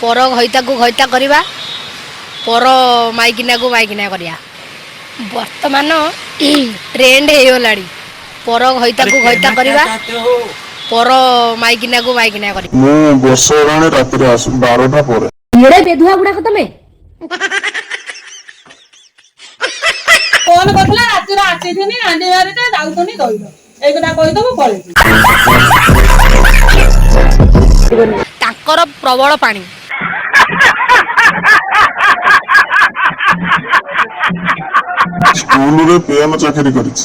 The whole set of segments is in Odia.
पर घईता को घईता करवा पर माइकिना को माइकिना करिया वर्तमान ट्रेंड हो गलाड़ी पर घईता को घईता करवा पर माइकिना को माइकिना करिया ମୁଁ ବର୍ଷ ହେଲାଣି ରାତିରେ ଆସୁ 12ଟା ପରେ। ଏଡ଼େ ବେଧୁଆ ଗୁଡାକ ତମେ ଫୋନ କରିଥିଲା ରାତିରେ ଆସିଥିନି ଆଣ୍ଡିବାରିଟେ ଯାଉଥୁନି ଦଇଲ ଏଇ କଥା କହିଦବୁ ପଳେଇବି। ତାଙ୍କର ପ୍ରବଳ ପାଣି ସ୍କୁଲରେ ପିଅନ ଚାକିରି କରିଛି।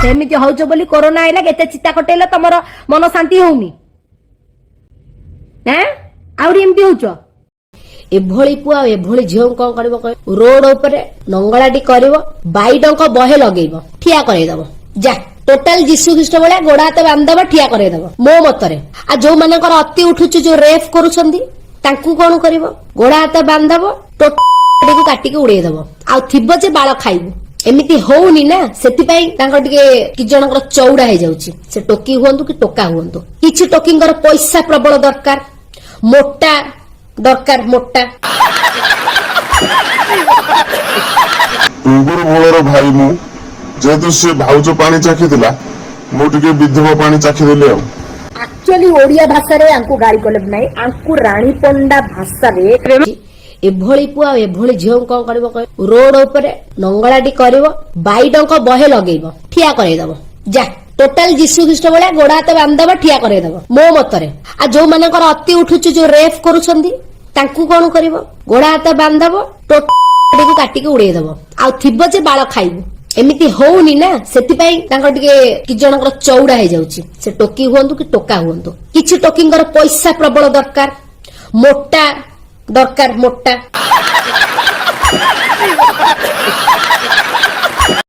ସେମିତି ହଉଛ ବୋଲି କୋରୋନା ଆଇଲା କେତେ ଚିତା କଟେଇଲ ତମର ମନ ଶାନ୍ତି ହଉନି ଆହୁରି ଏମିତି ହଉଛ ଏଭଳି ପୁଅ ଆଉ ଏଭଳି ଝିଅ କଣ କରିବ ରୋଡ ଉପରେ ନଙ୍ଗଳାଟି କରିବ ବାଇଡଙ୍କ ବହେ ଲଗେଇବ ଠିଆ କରେଇଦବ ଯା ଟୋଟାଲ ଯୀଶୁ ଖ୍ରୀଷ୍ଟ ଭଳିଆ ଗୋଡ ହାତ ବାନ୍ଧିଦବ ଠିଆ କରେଇଦବ ମୋ ମତରେ ଆଉ ଯୋଉମାନଙ୍କର ଅତି ଉଠୁଛି ଯୋଉ ରେଫ କରୁଛନ୍ତି ତାଙ୍କୁ କଣ କରିବ ଗୋଡ ହାତ ବାନ୍ଧିଦବ ଟୋଟାଲ କାଟିକି ଉଡେଇଦବ ଆଉ ଥିବ ଯେ ବାଳ ଖାଇବୁ ଏମିତି ହଉନି ନା ସେଥିପାଇଁ ତାଙ୍କର ଟିକେ କିଛି ଜଣଙ୍କର ଚଉଡା ହେଇଯାଉଛି ସେ ଟୋକି ହୁଅନ୍ତୁ କି ଟୋକା ହୁଅନ୍ତୁ କିଛି ଟୋକିଙ୍କର ପଇସା ପ୍ରବଳ ଦରକାର ମୋଟା ଦରକାର ମୋଟା ଟୁଙ୍ଗୁରୁ ମୂଳର ଭାଇ ମୁଁ ଯେହେତୁ ସେ ଭାଉଜ ପାଣି ଚାଖିଥିଲା ମୁଁ ଟିକେ ବିଧବା ପାଣି ଚାଖିଦେଲି ଆଉ ଆକ୍ଚୁଆଲି ଓଡିଆ ଭାଷାରେ ଆଙ୍କୁ ଗାଳି କଲେ ନାହିଁ ଆଙ୍କୁ ରାଣୀ ପଣ୍ଡା ଭାଷାରେ ଏଭଳି ପୁଅ ଆଉ ଏଭଳି ଝିଅ କଣ କରିବ ରୋଡ ଉପରେ ନଙ୍ଗଳାଟି କରିବ ବାଇଡଙ୍କ ବହେ ଲଗେଇବ ଠିଆ କରେଇଦବ ଯା ଟୋଟାଲ ଯୀଶୁ ଖ୍ରୀଷ୍ଟ ଭଳିଆ ଗୋଡ ହାତ ବାନ୍ଧିଦବ ଠିଆ କରେଇଦବ ମୋ ମତରେ ଆଉ ଯୋଉମାନଙ୍କର ଅତି ଉଠୁଛି ଯୋଉ ରେଫ କରୁଛନ୍ତି ତାଙ୍କୁ କଣ କରିବ ଗୋଡ ହାତ ବାନ୍ଧିଦବ ଟୋଟାଲ କାଟିକି ଉଡେଇଦବ ଆଉ ଥିବ ଯେ ବାଳ ଖାଇବୁ ଏମିତି ହଉନି ନା ସେଥିପାଇଁ ତାଙ୍କର ଟିକେ କିଛି ଜଣଙ୍କର ଚଉଡା ହେଇଯାଉଛି ସେ ଟୋକି ହୁଅନ୍ତୁ କି ଟୋକା ହୁଅନ୍ତୁ କିଛି ଟୋକିଙ୍କର ପଇସା ପ୍ରବଳ ଦରକାର ମୋଟା ଦରକାର ମୋଟା